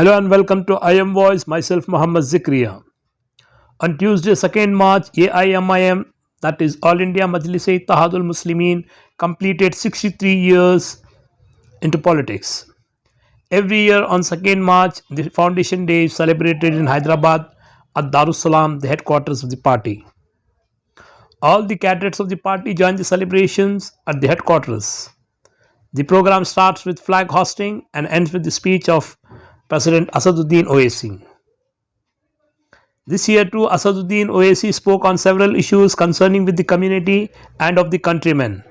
Hello and welcome to IM Voice, myself Muhammad Zikriya. On Tuesday, 2nd March, AIMIM, that is All India Majlis-e-Ittihadul Muslimin, completed 63 years into politics. Every year on 2nd March, the Foundation Day is celebrated in Hyderabad at Darussalam, the headquarters of the party. All the cadets of the party join the celebrations at the headquarters. The program starts with flag hosting and ends with the speech of President Asaduddin Owaisi. This year too, Asaduddin Owaisi spoke on several issues concerning with the community and of the countrymen.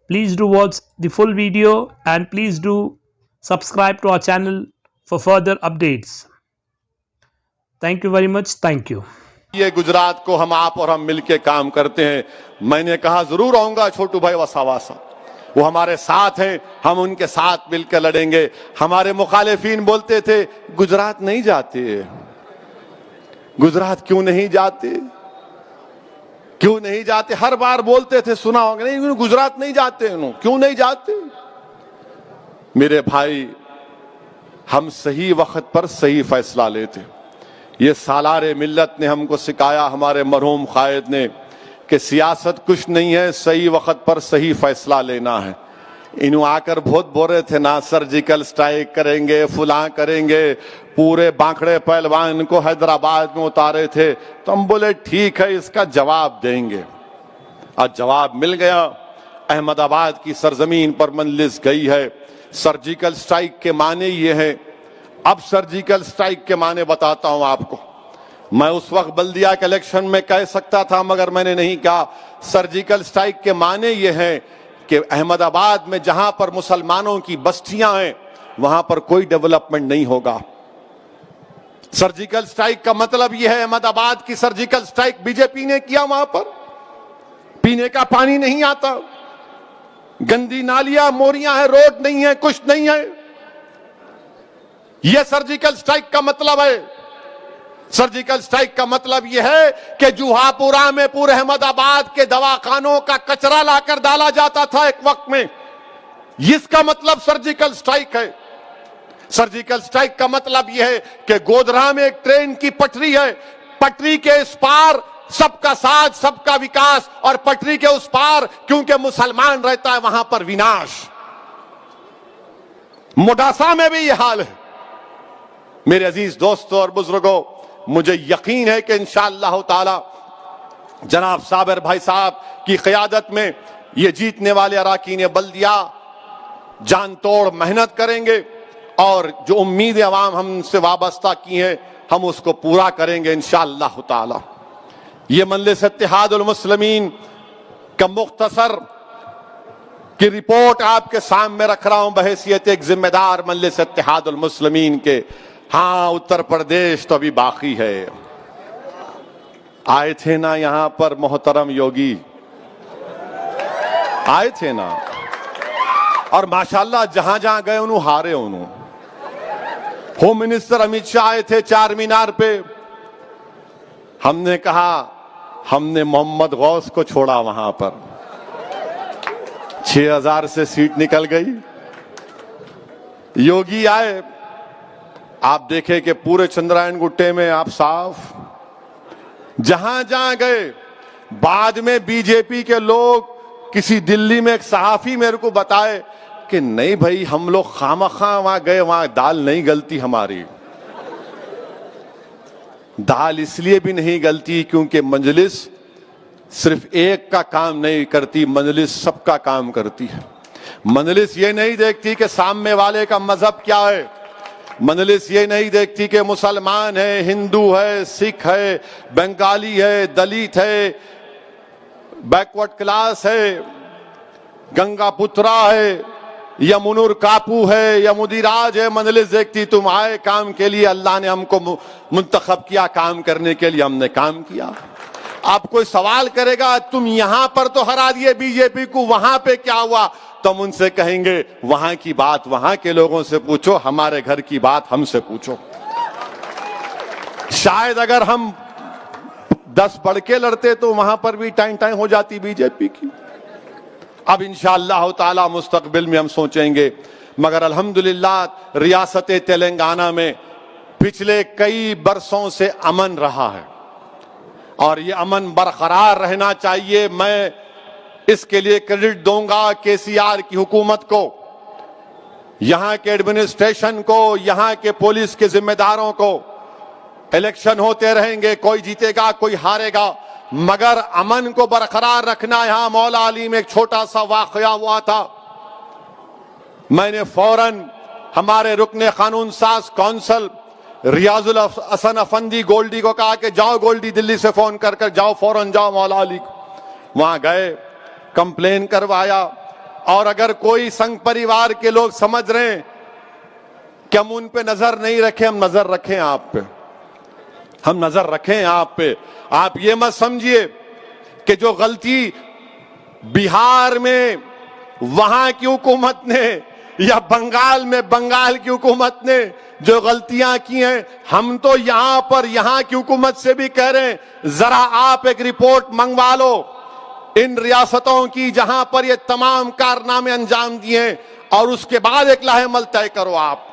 Please do watch the full video and please do subscribe to our channel for further updates. Thank you very much. Thank you. ये गुजरात को हम आप और हम मिलके काम करते हैं. मैंने कहा जरूर आऊंगा छोटू भाई वसावा साहब, वो हमारे साथ हैं, हम उनके साथ मिलकर लड़ेंगे. हमारे मुखालिफिन बोलते थे गुजरात नहीं जाते. गुजरात क्यों नहीं जाते, क्यों नहीं जाते, हर बार बोलते थे, सुना होगा नहीं गुजरात नहीं जाते. क्यों नहीं जाते? मेरे भाई, हम सही वक्त पर सही फैसला लेते. ये सालारे मिल्लत ने हमको सिखाया, हमारे मरहूम कायद ने, कि सियासत कुछ नहीं है, सही वक्त पर सही फैसला लेना है. इन्हों आकर बहुत बोल रहे थे ना सर्जिकल स्ट्राइक करेंगे, फुला करेंगे, पूरे बांकड़े पहलवान को हैदराबाद में उतारे थे. तो हम बोले ठीक है, इसका जवाब देंगे. आज जवाब मिल गया. अहमदाबाद की सरजमीन पर मजलिस गई है. सर्जिकल स्ट्राइक के माने ये है. अब सर्जिकल स्ट्राइक के माने बताता हूं आपको. मैं उस वक्त बल्दिया के इलेक्शन में कह सकता था मगर मैंने नहीं कहा. सर्जिकल स्ट्राइक के माने ये हैं कि अहमदाबाद में जहां पर मुसलमानों की बस्तियां हैं वहां पर कोई डेवलपमेंट नहीं होगा. सर्जिकल स्ट्राइक का मतलब यह है, अहमदाबाद की सर्जिकल स्ट्राइक बीजेपी ने किया. वहां पर पीने का पानी नहीं आता, गंदी नालियां मोरियां है, रोड नहीं है, कुछ नहीं है. यह सर्जिकल स्ट्राइक का मतलब है. सर्जिकल स्ट्राइक का मतलब यह है कि जुहापुरा में पूरे अहमदाबाद के दवाखानों का कचरा लाकर डाला जाता था एक वक्त में. इसका मतलब सर्जिकल स्ट्राइक है. सर्जिकल स्ट्राइक का मतलब यह है कि गोधरा में एक ट्रेन की पटरी है, पटरी के इस पार सबका साथ, सबका विकास, और पटरी के उस पार क्योंकि मुसलमान रहता है वहां पर विनाश. मोडासा में भी यह हाल है. मेरे अजीज दोस्तों और बुजुर्गों, मुझे यकीन है कि इंशाअल्लाह ताला जनाब साबिर भाई साहब की क़यादत में ये जीतने वाले अराकीन बल्दिया जान तोड़ मेहनत करेंगे और जो उम्मीद अवाम हमसे वाबस्ता की है हम उसको पूरा करेंगे इंशाअल्लाह ताला. ये मजलिस इत्तिहादुल मुस्लिमीन का मुख्तसर की रिपोर्ट आपके सामने रख रहा हूं बहैसियत एक जिम्मेदार मजलिस इत्तिहादुल मुस्लिमीन के. हाँ, उत्तर प्रदेश तो अभी बाकी है. आए थे ना यहां पर मोहतरम योगी, आए थे ना, और माशाल्लाह जहां जहां गए उन्होंने हारे. उन्होंने होम मिनिस्टर अमित शाह आए थे चार मीनार पे. हमने कहा, हमने मोहम्मद गौस को छोड़ा वहां पर. 6000 से सीट निकल गई. योगी आए, आप देखें कि पूरे चंद्रायन गुट्टे में आप साफ, जहां जहां गए. बाद में बीजेपी के लोग, किसी दिल्ली में एक सहाफी मेरे को बताए कि नहीं भाई हम लोग खामखा वहां गए, वहां दाल नहीं गलती हमारी. दाल इसलिए भी नहीं गलती क्योंकि मजलिस सिर्फ एक का काम नहीं करती, मजलिस सबका काम करती है. मजलिस ये नहीं देखती कि सामने वाले का मजहब क्या है. मजलिस ये नहीं देखती कि मुसलमान है, हिंदू है, सिख है, बंगाली है, दलित है, बैकवर्ड क्लास है, गंगा पुत्रा है, या मुनूर कापू है, या मुदिराज है. मजलिस देखती तुम आए काम के लिए, अल्लाह ने हमको मुंतखब किया काम करने के लिए, हमने काम किया. आप कोई सवाल करेगा तुम यहां पर तो हरा दिए बीजेपी को, वहां पे क्या हुआ, तो हम उनसे कहेंगे वहां की बात वहां के लोगों से पूछो, हमारे घर की बात हमसे पूछो. शायद अगर हम 10 बढ़ के लड़ते तो वहां पर भी टाइम हो जाती बीजेपी की. अब इंशाअल्लाह ताला मुस्तकबिल में हम सोचेंगे. मगर अल्हम्दुलिल्लाह रियासत तेलंगाना में पिछले कई बरसों से अमन रहा है और ये अमन बरकरार रहना चाहिए। मैं इसके लिए क्रेडिट दूंगा केसीआर की हुकूमत को, यहाँ के एडमिनिस्ट्रेशन को, यहाँ के पुलिस के जिम्मेदारों को। इलेक्शन होते रहेंगे, कोई जीतेगा कोई हारेगा, मगर अमन को बरकरार रखना। यहाँ मौला अली में एक छोटा सा वाकया हुआ था, मैंने फौरन हमारे रुकने कानून साज कौंसल रियाजुल हसन अफंदी गोल्डी को कहा कि जाओ गोल्डी, दिल्ली से फोन कर जाओ, फौरन जाओ मौला अली को। वहां गए, कंप्लेन करवाया। और अगर कोई संघ परिवार के लोग समझ रहे हैं कि हम उन पे नजर नहीं रखें, हम नजर रखें आप पे, हम नजर रखें आप पे। आप ये मत समझिए कि जो गलती बिहार में वहां की हुकूमत ने या बंगाल में बंगाल की हुकूमत ने जो गलतियां की हैं, हम तो यहां पर यहां की हुकूमत से भी कह रहे हैं, जरा आप एक रिपोर्ट मंगवा लो इन रियासतों की जहां पर ये तमाम कारनामे अंजाम दिए, और उसके बाद एक लाहेमल तय करो आप।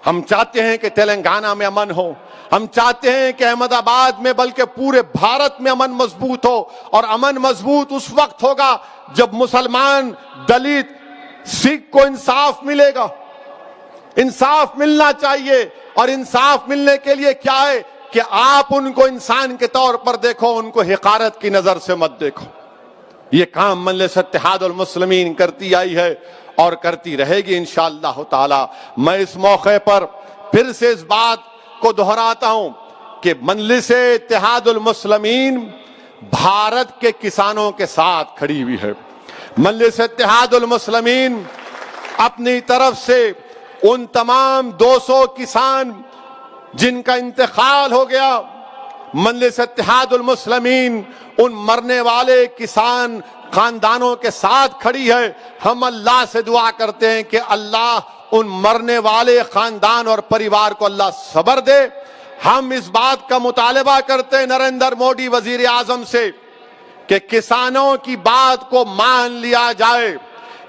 हम चाहते हैं कि तेलंगाना में अमन हो, हम चाहते हैं कि अहमदाबाद में बल्कि पूरे भारत में अमन मजबूत हो। और अमन मजबूत उस वक्त होगा जब मुसलमान, दलित, सिख को इंसाफ मिलेगा। इंसाफ मिलना चाहिए, और इंसाफ मिलने के लिए क्या है कि आप उनको इंसान के तौर पर देखो, उनको हिकारत की नजर से मत देखो। ये काम मजलिस इत्तेहादुल मुस्लिमीन करती आई है और करती रहेगी इंशाअल्लाह ताला। मैं इस मौके पर फिर से इस बात को दोहराता हूं कि मजलिस इत्तेहादुल मुस्लिमीन भारत के किसानों के साथ खड़ी हुई है। मजलिस इत्तेहादुल मुस्लिमीन अपनी तरफ से उन तमाम 200 किसान जिनका इंतकाल हो गया, मजलिस इत्तेहादुल मुस्लिमीन उन मरने वाले किसान खानदानों के साथ खड़ी है। हम अल्लाह से दुआ करते हैं कि अल्लाह उन मरने वाले खानदान और परिवार को अल्लाह सब्र दे। हम इस बात का मुतालबा करते हैं नरेंद्र मोदी वजीर आजम से कि किसानों की बात को मान लिया जाए।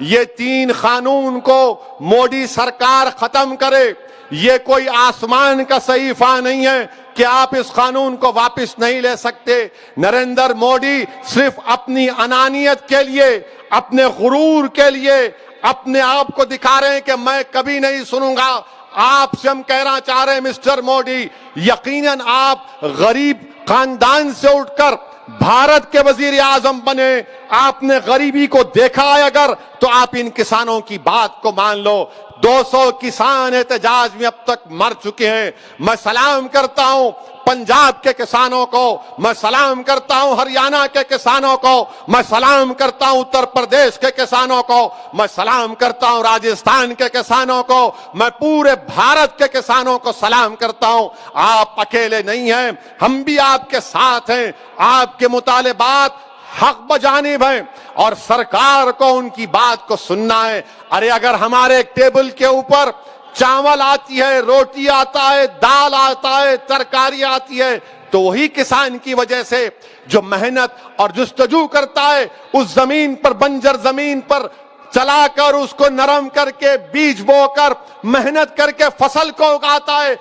ये 3 कानून को मोदी सरकार खत्म करे। ये कोई आसमान का सहीफा नहीं है कि आप इस कानून को वापस नहीं ले सकते। नरेंद्र मोदी सिर्फ अपनी अनानियत के लिए, अपने गुरूर के लिए अपने आप को दिखा रहे हैं कि मैं कभी नहीं सुनूंगा। आपसे हम कहना चाह रहे हैं मिस्टर मोदी, यकीनन आप गरीब खानदान से उठकर भारत के वजीर आजम बने, आपने गरीबी को देखा है अगर, तो आप इन किसानों की बात को मान लो। 200 किसान एहतजाज में अब तक मर चुके हैं। मैं सलाम करता हूं पंजाब के किसानों को, मैं सलाम करता हूं हरियाणा के किसानों को, मैं सलाम करता हूं उत्तर प्रदेश के किसानों को, मैं सलाम करता हूं राजस्थान के किसानों को, मैं पूरे भारत के किसानों को सलाम करता हूं। आप अकेले नहीं हैं, हम भी आपके साथ हैं। आपके मुतालिबात हक बजानिब है और सरकार को उनकी बात को सुनना है। अरे अगर हमारे टेबल के ऊपर चावल आती है, रोटी आता है, दाल आता है, तरकारी आती है, तो वही किसान की वजह से जो मेहनत और जुस्तजू करता है, उस जमीन पर, बंजर जमीन पर चलाकर उसको नरम करके, बीज बोकर, मेहनत करके फसल को उगाता है।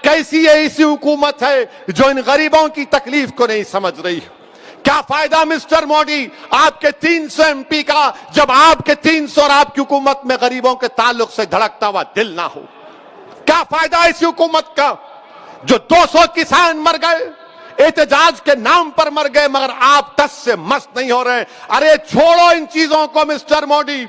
कैसी ऐसी हुकूमत है जो इन गरीबों की तकलीफ को नहीं समझ रही है? क्या फायदा मिस्टर मोदी आपके 300 एमपी का, जब आपके 300 और आपकी हुकूमत में गरीबों के ताल्लुक से धड़कता हुआ दिल ना हो? क्या फायदा ऐसी हुकूमत का जो 200 किसान मर गए, एहतजाज के नाम पर मर गए, मगर आप टस से मस्त नहीं हो रहे। अरे छोड़ो इन चीजों को मिस्टर मोदी।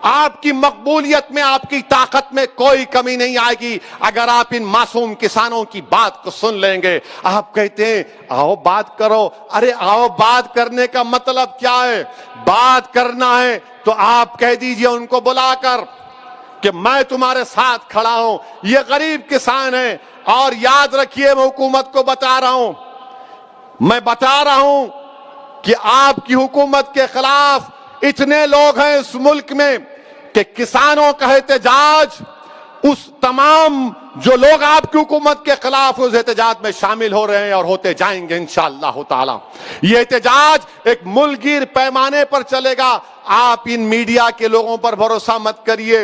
आपकी मकबूलियत में, आपकी ताकत में कोई कमी नहीं आएगी अगर आप इन मासूम किसानों की बात को सुन लेंगे। आप कहते हैं आओ बात करो। अरे आओ बात करने का मतलब क्या है? बात करना है तो आप कह दीजिए उनको बुलाकर कि मैं तुम्हारे साथ खड़ा हूं। ये गरीब किसान है, और याद रखिए मैं हुकूमत को बता रहा हूं, मैं बता रहा हूं कि आपकी हुकूमत के खिलाफ इतने लोग हैं इस मुल्क में कि किसानों का एहतजाज, उस तमाम जो लोग आपकी हुकूमत के खिलाफ उस एहतजाज में शामिल हो रहे हैं और होते जाएंगे इंशाअल्लाह ताला। ये एहतजाज एक मुल्कगीर पैमाने पर चलेगा। आप इन मीडिया के लोगों पर भरोसा मत करिए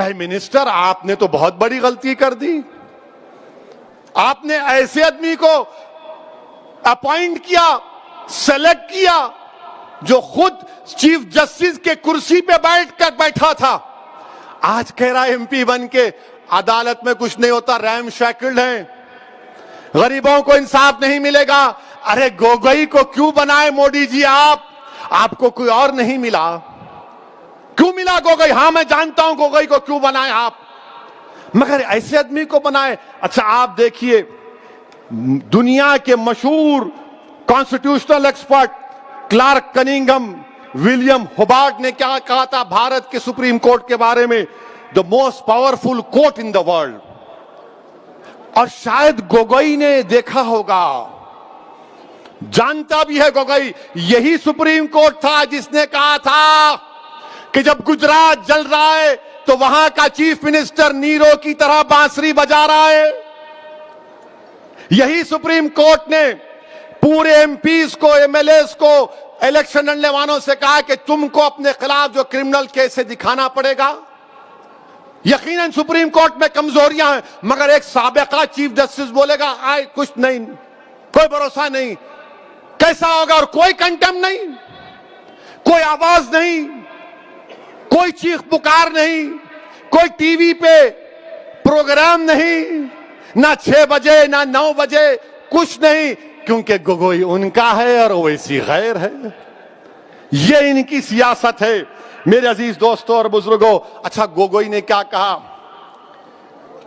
प्राइम मिनिस्टर, आपने तो बहुत बड़ी गलती कर दी. आपने ऐसे आदमी को अपॉइंट किया, सेलेक्ट किया, जो खुद चीफ जस्टिस के कुर्सी पे बैठा था. आज कह रहा है एमपी बन के अदालत में कुछ नहीं होता, रैम शैकल्ड है, गरीबों को इंसाफ नहीं मिलेगा. अरे गोगोई को क्यों बनाए मोदी जी आप? आपको कोई और नहीं मिला? क्यों मिला गोगोई? हां, मैं जानता हूं गोगोई को क्यों बनाए आप, मगर ऐसे आदमी को बनाए. अच्छा, आप देखिए, दुनिया के मशहूर constitutional expert Clark Cunningham, William Hobart ने क्या कहा था भारत के सुप्रीम कोर्ट के बारे में? The most powerful court in the world. और शायद गोगोई ने देखा होगा, जानता भी है गोगोई, यही सुप्रीम कोर्ट था जिसने कहा था कि जब गुजरात जल रहा है तो वहां का चीफ मिनिस्टर नीरो की तरह बांसुरी बजा रहा है. यही सुप्रीम कोर्ट ने पूरे एमपीज को, एमएलएस को, इलेक्शन लड़ने वालों से कहा कि तुमको अपने खिलाफ जो क्रिमिनल केस है दिखाना पड़ेगा. यकीनन सुप्रीम कोर्ट में कमजोरियां हैं, मगर एक साबिका चीफ जस्टिस बोलेगा आए कुछ नहीं, कोई भरोसा नहीं, कैसा होगा? और कोई कंटेम नहीं, कोई आवाज नहीं, कोई चीख पुकार नहीं, कोई टीवी पे प्रोग्राम नहीं, ना 6 बजे ना 9 बजे, कुछ नहीं, क्योंकि गोगोई उनका है और वैसी गैर है. ये इनकी सियासत है मेरे अजीज दोस्तों और बुजुर्गों. अच्छा, गोगोई ने क्या कहा?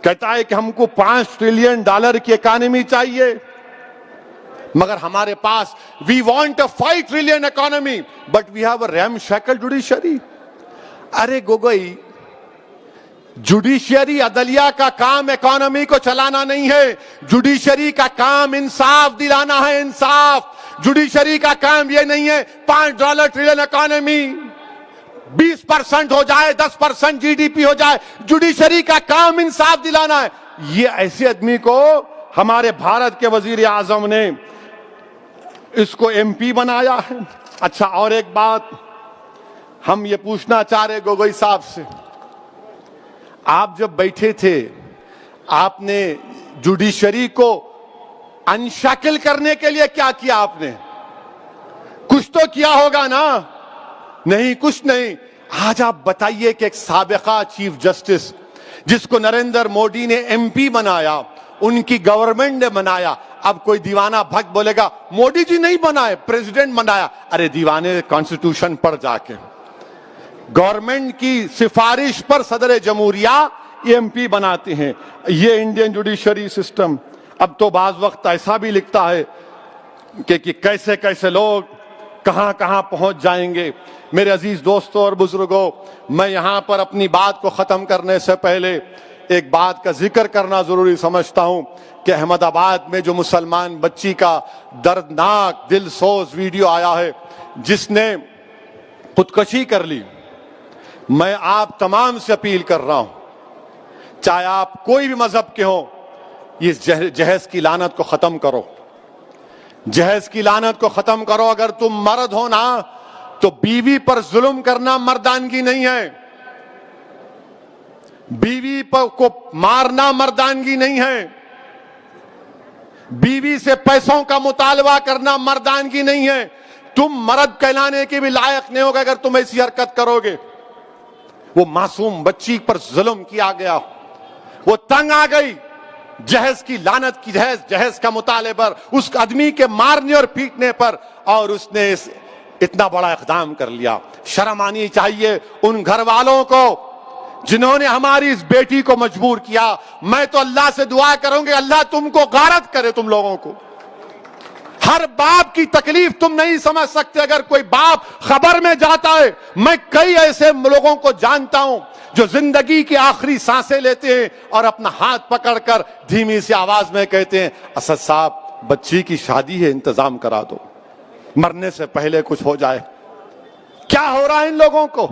कहता है कि हमको $5 ट्रिलियन की इकोनॉमी चाहिए, मगर हमारे पास we want a 5 trillion economy but we have a ramshackle judiciary. अरे गोगोई, जुडिशरी अदलिया का काम इकोनॉमी को चलाना नहीं है. जुडिशरी का काम इंसाफ दिलाना है, इंसाफ. जुडिशरी का काम यह नहीं है $5 ट्रिलियन इकोनॉमी 20% हो जाए, 10% जीडीपी हो जाए. जुडिशरी का काम इंसाफ दिलाना है. ये ऐसे आदमी को हमारे भारत के वजीर आजम ने इसको एमपी बनाया है. अच्छा, और एक बात हम ये पूछना चाह रहे गोगोई साहब से, आप जब बैठे थे आपने जुडिशरी को अनशैकल करने के लिए क्या किया? आपने कुछ तो किया होगा ना? नहीं, कुछ नहीं. आज आप बताइए कि एक साबिका चीफ जस्टिस जिसको नरेंद्र मोदी ने एमपी बनाया, उनकी गवर्नमेंट ने बनाया, अब कोई दीवाना भक्त बोलेगा मोदी जी नहीं बनाए, प्रेसिडेंट बनाया. अरे दीवाने, कॉन्स्टिट्यूशन पर जाके गवर्नमेंट की सिफारिश पर सदर जमहूरिया एमपी बनाते हैं. ये इंडियन जुडिशरी सिस्टम अब तो बाज वक्त ऐसा भी लिखता है कि कैसे कैसे लोग कहां कहां पहुंच जाएंगे. मेरे अजीज दोस्तों और बुजुर्गों, मैं यहां पर अपनी बात को खत्म करने से पहले एक बात का जिक्र करना जरूरी समझता हूं कि अहमदाबाद में जो मुसलमान बच्ची का दर्दनाक दिलसोज वीडियो आया है जिसने खुदकशी कर ली, मैं आप तमाम से अपील कर रहा हूं, चाहे आप कोई भी मजहब के हो, इस जहेज की लानत को खत्म करो. जहेज की लानत को खत्म करो. अगर तुम मर्द हो ना, तो बीवी पर जुल्म करना मर्दानगी नहीं है. बीवी पर को मारना मर्दानगी नहीं है. बीवी से पैसों का मुतालबा करना मर्दानगी नहीं है. तुम मर्द कहलाने के भी लायक नहीं होगा अगर तुम ऐसी हरकत करोगे. वो मासूम बच्ची पर जुल्म किया गया, वो तंग आ गई जहेज की लानत की, जहेज का मुताले पर, उस आदमी के मारने और पीटने पर, और उसने इतना बड़ा इक़दाम कर लिया. शर्म आनी चाहिए उन घर वालों को जिन्होंने हमारी इस बेटी को मजबूर किया. मैं तो अल्लाह से दुआ करूंगी, अल्लाह तुमको गारत करे. तुम लोगों को हर बाप की तकलीफ तुम नहीं समझ सकते. अगर कोई बाप खबर में जाता है, मैं कई ऐसे लोगों को जानता हूं जो जिंदगी की आखिरी सांसें लेते हैं और अपना हाथ पकड़कर धीमी सी आवाज में कहते हैं, असद साहब बच्ची की शादी है, इंतजाम करा दो, मरने से पहले कुछ हो जाए. क्या हो रहा है इन लोगों को?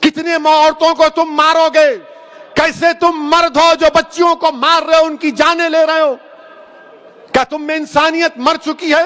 कितने औरतों को तुम मारोगे? कैसे तुम मर्द हो जो बच्चियों को मार रहे हो, उनकी जानें ले रहे हो? क्या तुम में इंसानियत मर चुकी है?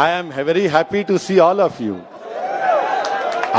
I am very happy to see all of you.